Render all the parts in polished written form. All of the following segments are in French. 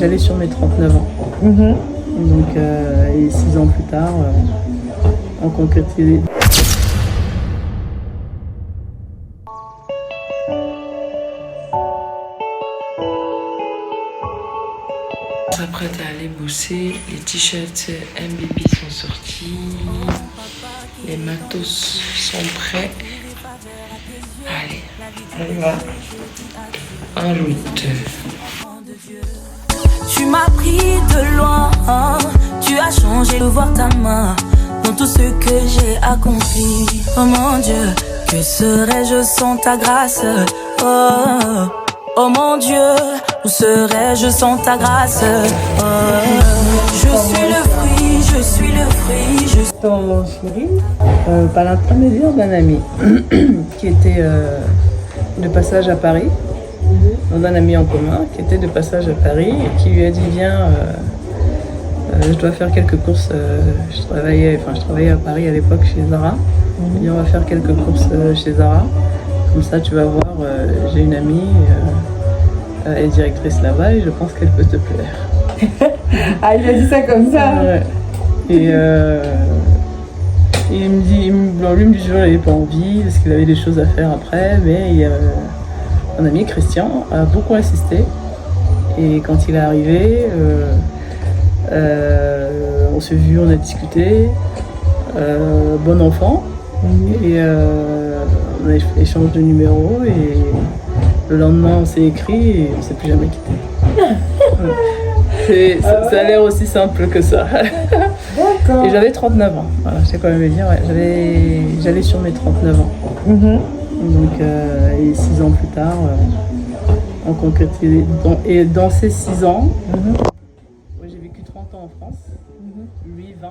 j'allais sur mes 39 ans. Donc, et 6 ans plus tard, on concrétisait. On s'apprête à aller bosser, les t-shirts MBB sont sortis, les matos sont prêts. Allez, on y va. En route. Tu m'as pris de loin, tu as changé de voir ta main dans tout ce que j'ai accompli. Oh mon Dieu, que serais-je sans ta grâce? Oh, oh mon Dieu, où serais-je sans ta grâce? Oh, je suis le fruit, je suis le fruit, je suis... Ton chéri, par l'intermédiaire d'un ami qui était de passage à Paris, dans un ami en commun qui était de passage à Paris et qui lui a dit viens, je dois faire quelques courses. Je travaillais à Paris à l'époque chez Zara. Il dit on va faire quelques courses chez Zara. Comme ça tu vas voir, j'ai une amie, elle est directrice là-bas et je pense qu'elle peut te plaire. Ah, il a dit ça comme ça. Ouais. Et il me dit, lui me dit toujours qu'il n'avait pas envie, parce qu'il avait des choses à faire après, mais mon ami Christian a beaucoup insisté. Et quand il est arrivé, on s'est vu, on a discuté, bon enfant, et on a échangé de numéros, et le lendemain on s'est écrit et on ne s'est plus jamais quitté. Ça a l'air aussi simple que ça. D'accord. Et j'avais 39 ans, voilà, je sais quand même dire, ouais, j'allais sur mes 39 ans. Donc, et 6 ans plus tard, on concrétisait. Et dans ces 6 ans, moi, j'ai vécu 30 ans en France, lui 20.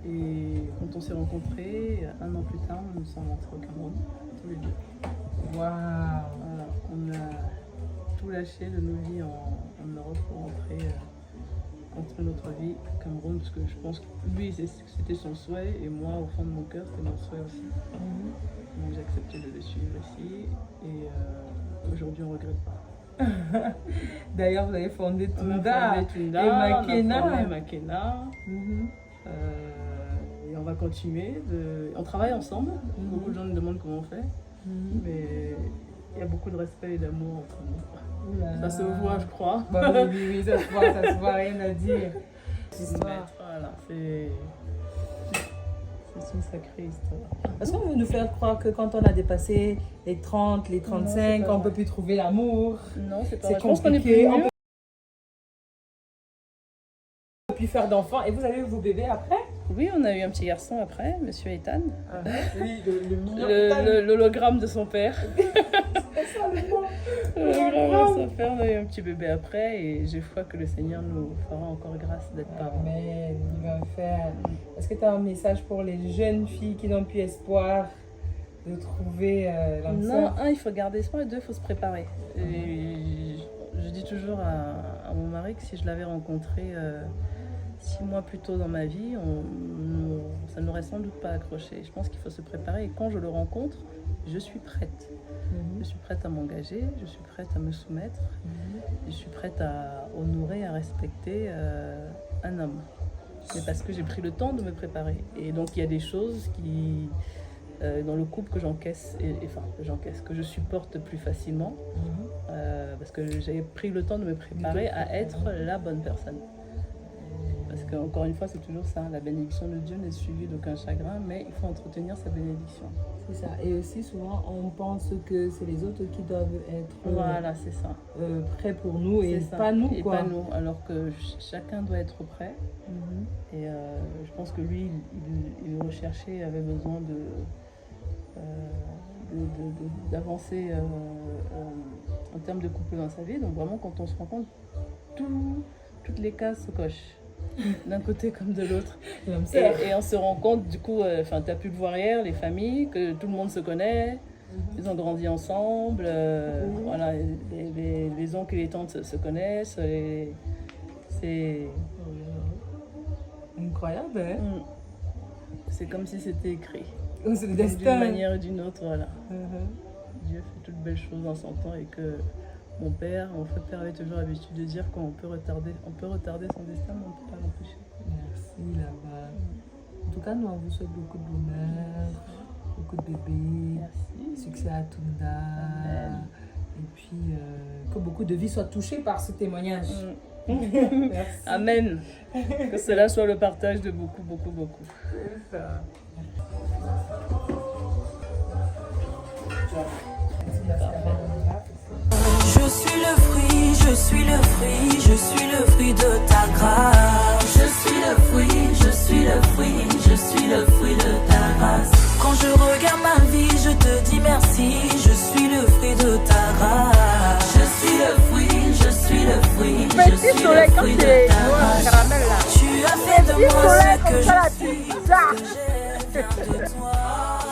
Et quand on s'est rencontrés, un an plus tard, nous sommes rentrés au Cameroun, tous les deux. Waouh. Voilà, on a tout lâché de nos vies en Europe pour rentrer entre notre vie au Cameroun, parce que je pense que lui c'était son souhait et moi au fond de mon cœur c'était mon souhait aussi. Donc j'ai accepté de le suivre ici et aujourd'hui on ne regrette pas. D'ailleurs, vous avez fondé On a Tunda fondé Tunda, et Makena. on a fondé Makena. Et on va continuer. On travaille ensemble. Beaucoup de gens nous demandent comment on fait. Mais il y a beaucoup de respect et d'amour entre nous. Ça se voit, je crois. Bah, oui, ça se voit, rien à dire. Voilà, c'est une sacrée histoire. Est-ce qu'on veut nous faire croire que quand on a dépassé les 30, les 35, on ne peut plus trouver l'amour? Non, c'est pas C'est vrai. Je pense qu'on est compliqué. plus On mieux. peut plus faire d'enfants. Et vous avez eu vos bébés après? Oui, on a eu un petit garçon après, monsieur Ethan. Oui, le mignon. L'hologramme de son père. C'est ça le mot. L'hologramme de son père, on a eu un petit bébé après et j'ai foi que le Seigneur nous fera encore grâce d'être parents. Amen, il va faire. Est-ce que tu as un message pour les jeunes filles qui n'ont plus espoir de trouver l'âme Non, sœur? il faut garder espoir et deux, il faut se préparer. Et je dis toujours à mon mari que si je l'avais rencontré 6 mois plus tôt dans ma vie, ça n'aurait sans doute pas accroché. Je pense qu'il faut se préparer et quand je le rencontre, je suis prête. Je suis prête à m'engager, je suis prête à me soumettre, je suis prête à honorer, à respecter un homme. Mais parce que j'ai pris le temps de me préparer. Et donc il y a des choses qui, dans le couple que j'encaisse, que je supporte plus facilement, parce que j'ai pris le temps de me préparer à être la bonne personne. Parce qu'encore une fois, c'est toujours ça, la bénédiction de Dieu n'est suivie d'aucun chagrin, mais il faut entretenir sa bénédiction. C'est ça. Et aussi, souvent, on pense que c'est les autres qui doivent être Voilà, c'est ça. prêts pour nous et C'est ça. pas nous, Et quoi. pas nous, alors que chacun doit être prêt. Et je pense que lui, il recherchait, avait besoin d'avancer en termes de couple dans sa vie. Donc vraiment, quand on se rencontre, toutes les cases se cochent. D'un côté comme de l'autre. Et on se rend compte, du coup, tu as pu le voir hier, les familles, que tout le monde se connaît, ils ont grandi ensemble, voilà, les oncles et les tantes se connaissent, c'est incroyable, hein? C'est comme si c'était écrit. C'est le destin. D'une manière ou d'une autre, voilà. Dieu fait toutes belles choses en son temps et que Mon père avait toujours l'habitude de dire qu'on peut retarder son destin, mais on ne peut pas l'empêcher. Merci là-bas. En tout cas, nous, on vous souhaite beaucoup de bonheur, beaucoup de bébés, Merci. succès à Tunda. Amen. Et puis, que beaucoup de vies soient touchées par ce témoignage. Merci. Amen. Que cela soit le partage de beaucoup. C'est ça. Je suis le fruit, je suis le fruit, je suis le fruit de ta grâce. Je suis le fruit, je suis le fruit, je suis le fruit de ta grâce. Quand je regarde ma vie, je te dis merci, je suis le fruit de ta grâce. Je suis le fruit, je suis le fruit, je suis le fruit de ta grâce. Tu as fait de moi ce que je suis, ce que j'ai vient de toi.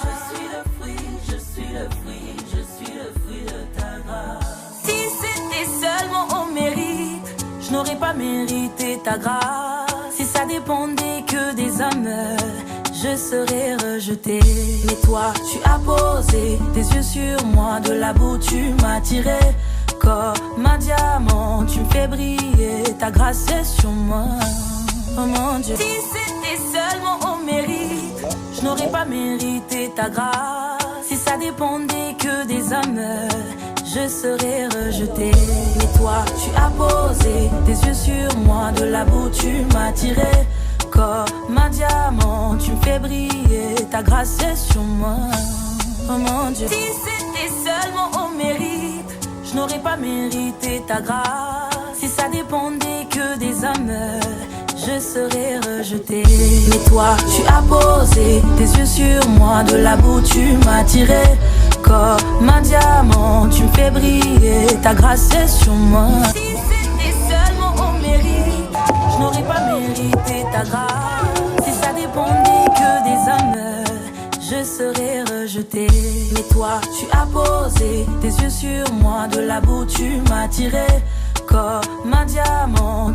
Je suis le fruit, je suis le fruit, je suis le fruit de ta grâce. Si c'était seulement au mérite, je n'aurais pas mérité ta grâce. Si ça dépendait que des hommes, je serais rejeté. Mais toi, tu as posé tes yeux sur moi, de la boue tu m'as tiré. Comme un diamant, tu me fais briller, ta grâce est sur moi. Oh mon Dieu. Si c'était seulement au mérite, je n'aurais pas mérité ta grâce. Si ça dépendait que des hommes, je serais rejeté. Mais toi, tu as posé tes yeux sur moi, de la boue tu m'as tiré. Comme un diamant, tu me fais briller, ta grâce est sur moi. Oh mon Dieu. Si c'était seulement au mérite, je n'aurais pas mérité ta grâce. Si ça dépendait que des hommes, je serais rejeté. Mais toi, tu as posé tes yeux sur moi, de la boue tu m'as tiré. Comme un diamant, tu me fais briller, ta grâce est sur moi. Si c'était seulement au mérite, je n'aurais pas mérité ta grâce. Si ça dépendait que des hommes, je serais rejeté. Mais toi, tu as posé tes yeux sur moi, de la boue tu m'as tiré. Comme un diamant.